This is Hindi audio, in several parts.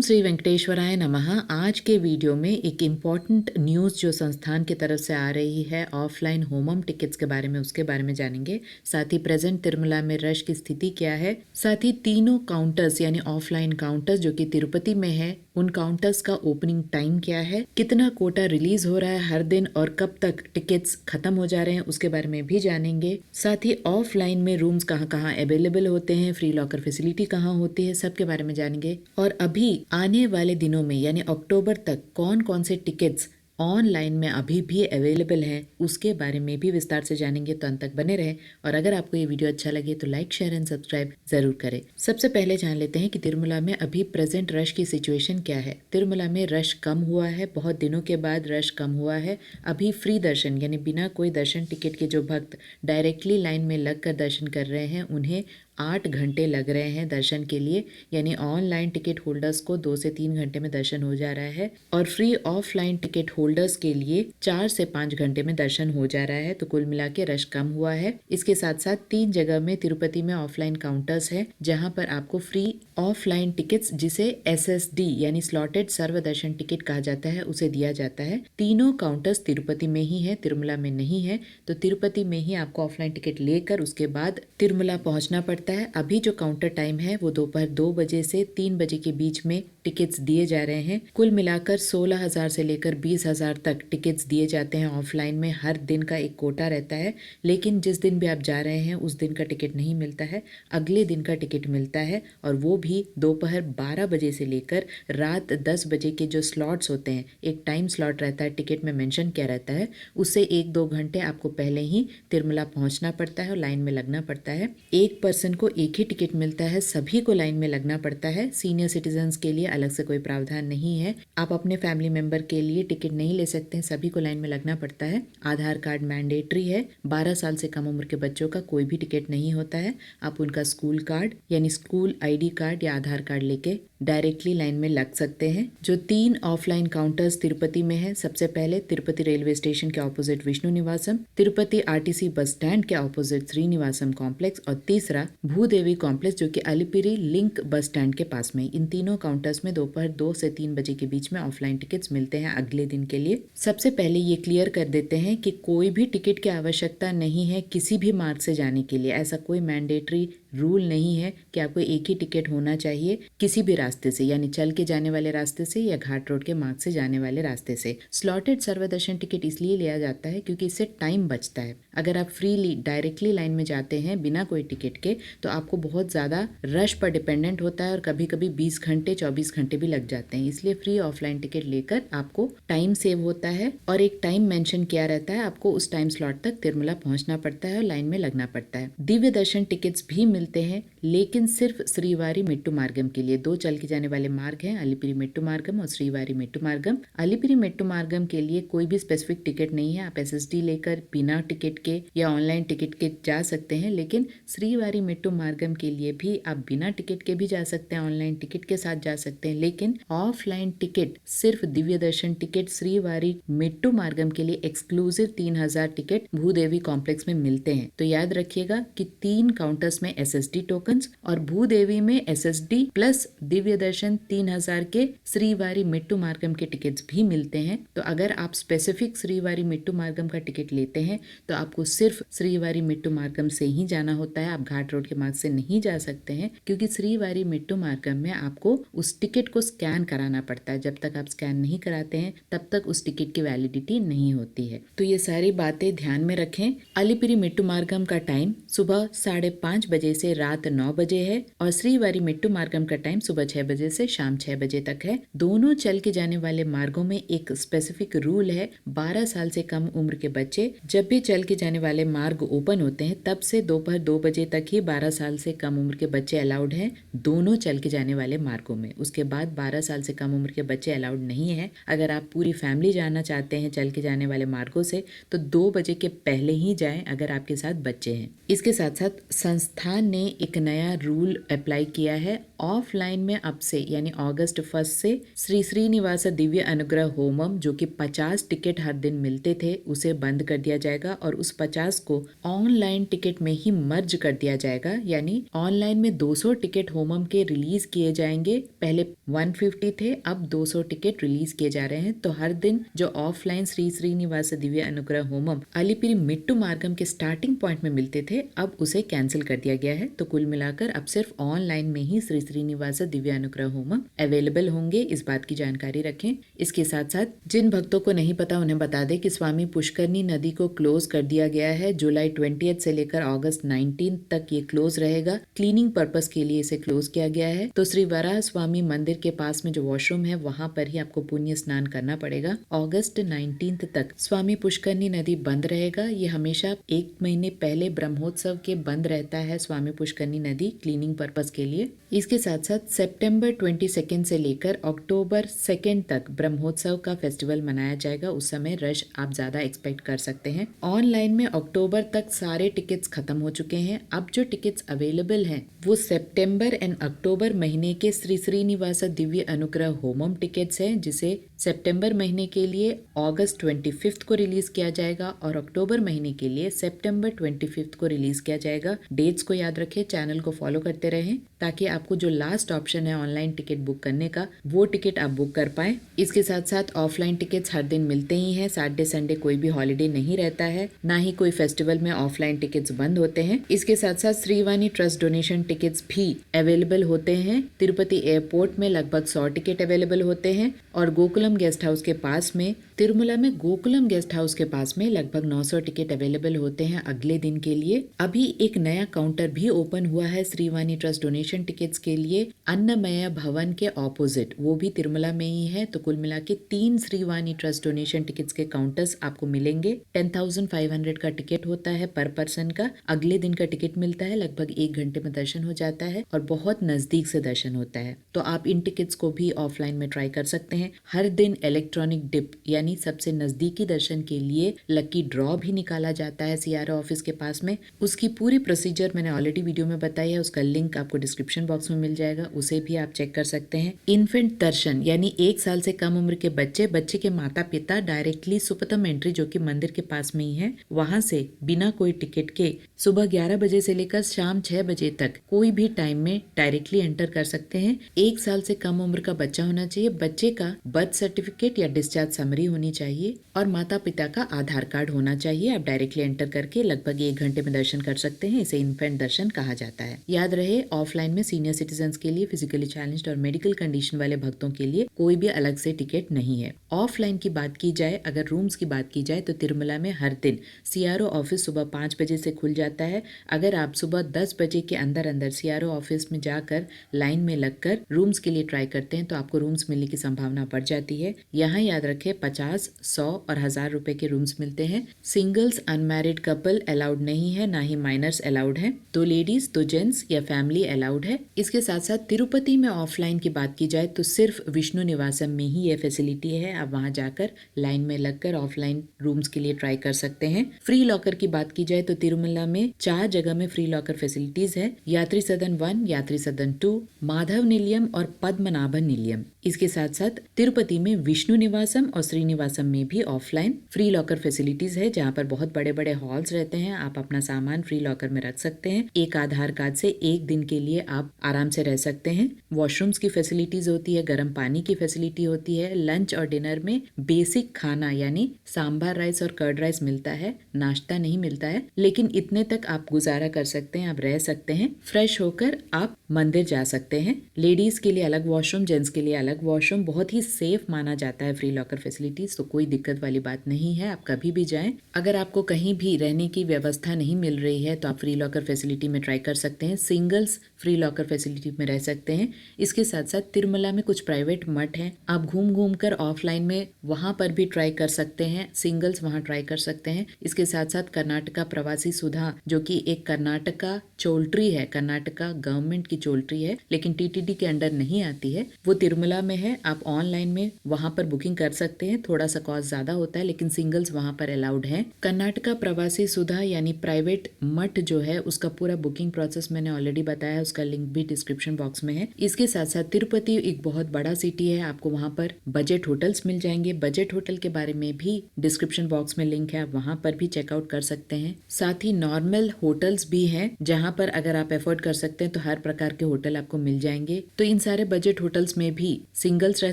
ओम श्री वेंकटेश्वराय नमः। आज के वीडियो में एक इम्पॉर्टेंट न्यूज़ जो संस्थान की तरफ से आ रही है ऑफलाइन होमम टिकट्स के बारे में, उसके बारे में जानेंगे। साथ ही प्रेजेंट तिरुमला में रश की स्थिति क्या है, साथ ही तीनों काउंटर्स यानी ऑफलाइन काउंटर्स जो कि तिरुपति में है, उन काउंटर्स का ओपनिंग टाइम क्या है, कितना कोटा रिलीज हो रहा है हर दिन और कब तक टिकट्स खत्म हो जा रहे हैं, उसके बारे में भी जानेंगे। साथ ही ऑफलाइन में रूम्स कहाँ कहाँ अवेलेबल होते हैं, फ्री लॉकर फैसिलिटी कहाँ होती है, सबके बारे में जानेंगे। और अभी आने वाले दिनों में यानी अक्टूबर तक कौन कौन से टिकट्स ऑनलाइन में अभी भी अवेलेबल हैं, उसके बारे में भी विस्तार से जानेंगे। तो अंत तक बने रहें। और अगर आपको ये वीडियो अच्छा लगे तो लाइक, शेयर एंड सब्सक्राइब जरूर करें। सबसे पहले जान लेते हैं कि तिरुमला में अभी प्रेजेंट रश की सिचुएशन क्या है। तिरुमला में रश कम हुआ है, बहुत दिनों के बाद रश कम हुआ है। अभी फ्री दर्शन यानी बिना कोई दर्शन टिकट के जो भक्त डायरेक्टली लाइन में लगकर दर्शन कर रहे हैं, उन्हें 8 घंटे लग रहे हैं दर्शन के लिए, यानी ऑनलाइन टिकट होल्डर्स को 2 से 3 घंटे में दर्शन हो जा रहा है और फ्री ऑफलाइन टिकट होल्डर्स के लिए 4 से 5 घंटे में दर्शन हो जा रहा है। तो कुल मिला के रश कम हुआ है। इसके साथ साथ 3 जगह में तिरुपति में ऑफलाइन काउंटर्स है जहां पर आपको फ्री ऑफलाइन टिकट्स, जिसे SSD यानी स्लॉटेड सर्व दर्शन टिकट कहा जाता है, उसे दिया जाता है। तीनों काउंटर्स तिरुपति में ही है, तिरुमला में नहीं है। तो तिरुपति में ही आपको ऑफलाइन टिकट लेकर उसके बाद तिरुमला पहुंचना पड़ता है। अभी जो काउंटर टाइम है वो दोपहर 2 बजे से 3 बजे के बीच में टिकट्स दिए जा रहे हैं। कुल मिलाकर 16,000 से लेकर 20,000 तक टिकट्स दिए जाते हैं ऑफलाइन में। हर दिन का एक कोटा रहता है, लेकिन जिस दिन भी आप जा रहे हैं उस दिन का टिकट नहीं मिलता है, अगले दिन का टिकट मिलता है। और वो भी दोपहर 12 बजे से लेकर रात 10 बजे के जो स्लॉट्स होते हैं, एक टाइम स्लॉट रहता है, टिकट में मेंशन किया रहता है, उससे 1-2 घंटे आपको पहले ही तिरुमला पहुंचना पड़ता है और लाइन में लगना पड़ता है। एक पर्सन को एक ही टिकट मिलता है, सभी को लाइन में लगना पड़ता है। सीनियर सिटीजन्स के लिए अलग से कोई प्रावधान नहीं है। आप अपने फैमिली मेंबर के लिए टिकट नहीं ले सकते हैं, सभी को लाइन में लगना पड़ता है। आधार कार्ड मैंडेटरी है। 12 साल से कम उम्र के बच्चों का कोई भी टिकट नहीं होता है। आप उनका स्कूल कार्ड यानी स्कूल ID कार्ड या आधार कार्ड लेके डायरेक्टली लाइन में लग सकते हैं। जो 3 ऑफलाइन काउंटर्स तिरुपति में है, सबसे पहले तिरुपति रेलवे स्टेशन के opposite Vishnu Nivasam, Tirupati RTC bus stand के ऑपोजिट श्रीनिवासम कॉम्प्लेक्स और तीसरा भूदेवी कॉम्प्लेक्स जो कि अलिपिरी लिंक बस स्टैंड के पास में। इन तीनों काउंटर्स में दोपहर 2 से 3 बजे के बीच में ऑफलाइन टिकट्स मिलते हैं अगले दिन के लिए। सबसे पहले ये क्लियर कर देते हैं कि कोई भी टिकट की आवश्यकता नहीं है किसी भी मार्ग से जाने के लिए। ऐसा कोई मैंडेटरी रूल नहीं है कि आपको एक ही टिकट होना चाहिए किसी भी रास्ते से, यानी चल के जाने वाले रास्ते से या घाट रोड के मार्ग से जाने वाले रास्ते से। स्लॉटेड सर्वदर्शन टिकट इसलिए लिया जाता है क्योंकि इससे टाइम बचता है। अगर आप फ्रीली डायरेक्टली लाइन में जाते हैं बिना कोई टिकट के, तो आपको बहुत ज़्यादा रश पर डिपेंडेंट होता है और कभी कभी 20 घंटे 24 घंटे भी लग जाते हैं। इसलिए फ्री ऑफलाइन टिकट लेकर आपको टाइम सेव होता है और एक टाइम मेंशन किया रहता है, आपको उस टाइम स्लॉट तक तिरुमला पहुंचना पड़ता है और लाइन में लगना पड़ता है। दिव्य दर्शन टिकट्स भी मिलते हैं, लेकिन सिर्फ श्रीवारी मेट्टू मार्गम के लिए। 2 चल के जाने वाले मार्ग हैं, अलिपिरी मेट्टू मार्गम और श्रीवारी मेट्टू मार्गम। अलिपिरी मेट्टू मार्गम के लिए कोई भी स्पेसिफिक टिकट नहीं है, आप SSD लेकर बिना टिकट के या ऑनलाइन टिकट के जा सकते हैं। लेकिन श्रीवारी मेट्टू मार्गम के लिए भी आप बिना टिकट के भी जा सकते हैं, ऑनलाइन टिकट के साथ जा सकते हैं। लेकिन ऑफलाइन टिकट सिर्फ दिव्य दर्शन टिकट श्रीवारी मेट्टू मार्गम के लिए एक्सक्लूसिव 3,000 टिकट भूदेवी कॉम्प्लेक्स में मिलते हैं। तो याद रखिएगा कि 3 काउंटर्स में SSD टोकन्स और भूदेवी में SSD प्लस दिव्य दर्शन 3,000 के श्रीवारी मेट्टू मार्गम के टिकट्स भी मिलते हैं। तो अगर आप स्पेसिफिक श्रीवारी मेट्टू मार्गम का टिकट लेते हैं तो आपको सिर्फ श्रीवारी मेट्टू मार्गम से ही जाना होता है, आप घाट रोड के मार्ग से नहीं जा सकते हैं, क्योंकि श्रीवारी मेट्टू मार्गम में आपको उस टिकट को स्कैन कराना पड़ता है। जब तक आप स्कैन नहीं कराते हैं तब तक उस टिकट की वैलिडिटी नहीं होती है। तो ये सारी बातें ध्यान में रखें। अलिपिरी मेट्टू मार्गम का टाइम सुबह 5:30 बजे से रात 9 बजे है और श्रीवारी मेट्टू मार्गम का टाइम सुबह 6 बजे से शाम 6 बजे तक है। दोनों चल के जाने वाले मार्गों में एक स्पेसिफिक रूल है, 12 साल से कम उम्र के बच्चे, जब भी चल के जाने वाले मार्ग ओपन होते हैं तब से दोपहर 2 बजे तक ही 12 साल से कम उम्र के बच्चे अलाउड हैं दोनों चल के जाने वाले मार्गों में। उसके बाद 12 साल से कम उम्र के बच्चे अलाउड नहीं है। अगर आप पूरी फैमिली जाना चाहते हैं चल के जाने वाले मार्गों से तो 2 बजे के पहले ही जाएं अगर आपके साथ बच्चे हैं। इसके साथ साथ संस्थान ने एक नया रूल अप्लाई किया है। ऑफलाइन में अब से यानी अगस्त 1 से श्री श्रीनिवास दिव्य अनुग्रह होमम जो कि 50 टिकट हर दिन मिलते थे उसे बंद कर दिया जाएगा और उस 50 को ऑनलाइन टिकट में ही मर्ज कर दिया जाएगा। यानी ऑनलाइन में 200 टिकट होमम के रिलीज किए जाएंगे। पहले 150 थे, अब 200 टिकट रिलीज किए जा रहे हैं। तो हर दिन जो ऑफलाइन श्री श्रीनिवास दिव्य अनुग्रह होमम अलीपिरी मिट्टू मार्गम के स्टार्टिंग पॉइंट में मिलते थे, अब उसे कैंसिल कर दिया गया है। तो कुल मिलाकर अब सिर्फ ऑनलाइन में ही श्री श्रीनिवास दिव्य अनुग्रह होमम अवेलेबल होंगे, इस बात की जानकारी रखें। इसके साथ साथ जिन भक्तों को नहीं पता उन्हें बता दें कि स्वामी पुष्करनी नदी को क्लोज कर दिया गया है। जुलाई 20 से लेकर अगस्त 19 तक ये क्लोज रहेगा। क्लीनिंग पर्पस के लिए इसे क्लोज किया गया है। तो श्री वराह स्वामी मंदिर के पास में जो वॉशरूम है वहां पर ही आपको पुण्य स्नान करना पड़ेगा। अगस्त 19 तक स्वामी पुष्करनी नदी बंद रहेगा। ये हमेशा 1 महीने पहले ब्रह्मोत्सव के बंद रहता है स्वामी पुष्करनी नदी क्लीनिंग पर्पस के लिए। इसके साथ साथ सितंबर 22 से लेकर अक्टूबर 2 तक ब्रह्मोत्सव का फेस्टिवल मनाया जाएगा। उस समय रश आप ज्यादा एक्सपेक्ट कर सकते हैं। ऑनलाइन में अक्टूबर तक सारे टिकट्स खत्म हो चुके हैं। अब जो टिकट्स अवेलेबल हैं वो सितंबर एंड अक्टूबर महीने के श्री श्रीनिवास दिव्य अनुग्रह होमम टिकट्स हैं, जिसे सितंबर महीने के लिए अगस्त 25 को रिलीज किया जाएगा और अक्टूबर महीने के लिए सितंबर 25 को रिलीज किया जाएगा। डेट्स को याद रखें, चैनल को फॉलो करते रहें ताकि आपको जो लास्ट ऑप्शन है ऑनलाइन टिकट बुक करने का वो टिकट आप बुक कर पाए। इसके साथ साथ ऑफलाइन टिकट्स हर दिन मिलते ही हैं। सैटरडे संडे कोई भी हॉलीडे नहीं रहता है, ना ही कोई फेस्टिवल में ऑफलाइन टिकट्स बंद होते हैं। इसके साथ साथ श्रीवाणी ट्रस्ट डोनेशन टिकट्स भी अवेलेबल होते हैं। तिरुपति एयरपोर्ट में लगभग 100 टिकट अवेलेबल होते हैं और गोकुलम गेस्ट हाउस के पास में तिरुमला में गोकुलम गेस्ट हाउस के पास में लगभग 900 टिकट अवेलेबल होते हैं अगले दिन के लिए। अभी एक नया काउंटर भी ओपन हुआ है श्रीवाणी ट्रस्ट डोनेशन टिकट्स के लिए अन्नमय भवन के ऑपोजिट, वो भी तिरुमला में ही है। तो कुल मिला के 3 श्रीवाणी ट्रस्ट डोनेशन टिकट्स के काउंटर्स आपको मिलेंगे। 10,500 का टिकट होता है पर पर्सन का। अगले दिन का टिकट मिलता है, लगभग 1 घंटे में दर्शन हो जाता है और बहुत नजदीक से दर्शन होता है। तो आप इन टिकट्स को भी ऑफलाइन में ट्राई कर सकते हैं। हर दिन इलेक्ट्रॉनिक डिप यानी सबसे नजदीकी दर्शन के लिए लकी ड्रॉ भी निकाला जाता है सीआरओ ऑफिस के पास में। उसकी पूरी प्रोसीजर मैंने ऑलरेडी वीडियो में बताई है, उसका लिंक आपको डिस्क्रिप्शन बॉक्स में मिल जाएगा, उसे भी आप चेक कर सकते हैं। इन्फेंट दर्शन यानी 1 साल से कम उम्र के बच्चे के माता पिता डायरेक्टली सुपथम एंट्री जो कि मंदिर के पास में ही है, वहां से बिना कोई टिकट के सुबह 11 बजे से लेकर शाम 6 बजे तक कोई भी टाइम में डायरेक्टली एंटर कर सकते हैं। 1 साल से कम उम्र का बच्चा होना चाहिए, बच्चे का बर्थ सर्टिफिकेट या डिस्चार्ज समरी होनी चाहिए और माता पिता का आधार कार्ड होना चाहिए। आप डायरेक्टली एंटर करके लगभग 1 घंटे में दर्शन कर सकते हैं। इसे इन्फेंट दर्शन कहा जाता है। याद रहे, ऑफलाइन में सीनियर सिटीजन के लिए, फिजिकली चैलेंज्ड और मेडिकल कंडीशन वाले भक्तों के लिए कोई भी अलग से टिकट नहीं है। ऑफलाइन की बात की जाए, अगर रूम्स की बात की जाए तो तिरुमला में हर दिन सीआरओ ऑफिस सुबह 5 बजे से खुल जाता है। अगर आप सुबह 10 बजे के अंदर अंदर सीआरओ ऑफिस में जाकर लाइन में लगकर रूम्स के लिए ट्राई करते हैं तो आपको रूम्स मिलने की संभावना बढ़ जाती है। यहाँ याद रखें 50, 100 और 1000 रुपए के रूम्स मिलते हैं। सिंगल्स अनमैरिड कपल अलाउड नहीं है, ना ही माइनर्स अलाउड है। तो लेडीज, तो जेंट्स या फैमिली अलाउड है। इसके साथ साथ तिरुपति में ऑफलाइन की बात की जाए तो सिर्फ विष्णु निवासम में ही ये फैसिलिटी है। आप वहां जाकर लाइन में लगकर ऑफलाइन रूम्स के लिए ट्राई कर सकते हैं। फ्री लॉकर की बात की जाए तो तिरुमला में 4 जगह में फ्री लॉकर फैसिलिटीज है। यात्री सदन 1, यात्री सदन 2, माधव निलयम और पद्मनाभन निलयम। इसके साथ साथ तिरुपति में विष्णु निवासम और श्रीनिवासम में भी ऑफलाइन फ्री लॉकर फैसिलिटीज है, जहाँ पर बहुत बड़े बड़े हॉल्स रहते हैं। आप अपना सामान फ्री लॉकर में रख सकते हैं। एक आधार कार्ड से 1 दिन के लिए आप आराम से रह सकते हैं। वॉशरूम्स की फैसिलिटीज होती है, गर्म पानी की फैसिलिटी होती है। लंच और डिनर में बेसिक खाना यानी सांभर राइस और कर्ड राइस मिलता है, नाश्ता नहीं मिलता है, लेकिन इतने तक आप गुजारा कर सकते हैं, आप रह सकते हैं। फ्रेश होकर आप मंदिर जा सकते हैं। लेडीज के लिए अलग वॉशरूम, जेंट्स के लिए अलग वॉशरूम। बहुत ही सेफ माना जाता है फ्री लॉकर फैसिलिटीज, तो कोई दिक्कत वाली बात नहीं है, आप कभी भी जाएं। अगर आपको कहीं भी रहने की व्यवस्था नहीं मिल रही है तो आप फ्री लॉकर फैसिलिटी में ट्राई कर सकते हैं। सिंगल्स फ्री लॉकर फैसिलिटी में रह सकते हैं। इसके साथ साथ तिरुमला में कुछ प्राइवेट मठ हैं, आप घूम घूम कर ऑफलाइन में वहाँ पर भी ट्राई कर सकते हैं, सिंगल्स वहाँ ट्राई कर सकते हैं। इसके साथ साथ कर्नाटका प्रवासी सुधा जो कि एक कर्नाटका चोल्ट्री है, कर्नाटका गवर्नमेंट की चोल्ट्री है लेकिन टीटीडी के अंडर नहीं आती है, वो तिरुमला में है। आप ऑनलाइन में वहाँ पर बुकिंग कर सकते हैं, थोड़ा सा कॉस्ट ज़्यादा होता है लेकिन सिंगल्स वहाँ पर अलाउड है। कर्नाटका प्रवासी सुधा यानी प्राइवेट मठ जो है उसका पूरा बुकिंग प्रोसेस मैंने ऑलरेडी बताया है, उसका लिंक भी डिस्क्रिप्शन बॉक्स में है। इसके साथ साथ तिरुपति एक बहुत बड़ा सिटी है, आपको वहाँ पर बजट होटल्स मिल जाएंगे। बजट होटल के बारे में भी डिस्क्रिप्शन बॉक्स में लिंक है, आप वहाँ पर भी चेकआउट कर सकते हैं। साथ ही नॉर्मल होटल्स भी हैं जहाँ पर अगर आप एफोर्ड कर सकते हैं तो हर प्रकार के होटल आपको मिल जाएंगे। तो इन सारे बजट होटल्स में भी सिंगल्स रह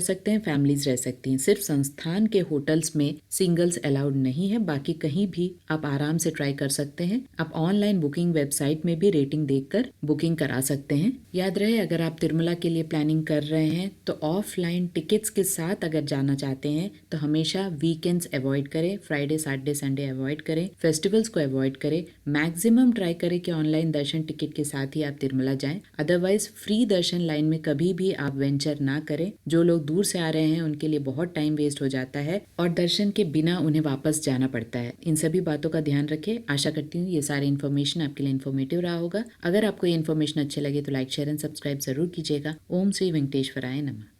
सकते हैं, फैमिलीज रह सकती हैं। सिर्फ संस्थान के होटल्स में सिंगल्स अलाउड नहीं है, बाकी कहीं भी आप आराम से ट्राई कर सकते हैं। आप ऑनलाइन बुकिंग वेबसाइट में भी रेटिंग देखकर बुकिंग करा सकते हैं। याद रहे, अगर आप तिरुमला के लिए प्लानिंग कर रहे हैं तो ऑफलाइन टिकट्स के साथ अगर जाना चाहते हैं तो हमेशा वीकेंड्स अवॉइड करें, फ्राइडे सैटरडे संडे अवॉइड करें, फेस्टिवल्स को अवॉइड करें। मैक्सिमम ट्राई करें कि ऑनलाइन दर्शन टिकट के साथ ही आप तिरुमला जाएं। अदरवाइज फ्री दर्शन लाइन में कभी भी आप वेंचर ना करें। जो लोग दूर से आ रहे हैं उनके लिए बहुत टाइम वेस्ट हो जाता है और दर्शन के बिना उन्हें वापस जाना पड़ता है। इन सभी बातों का ध्यान रखें। आशा करती हूँ ये सारी इन्फॉर्मेशन आपके लिए इन्फॉर्मेटिव रहा होगा। अगर आपको ये इन्फॉर्मेशन अच्छे लगे तो लाइक शेयर एंड सब्सक्राइब जरूर कीजिएगा। ओम श्री वेंकटेश्वराय नमः।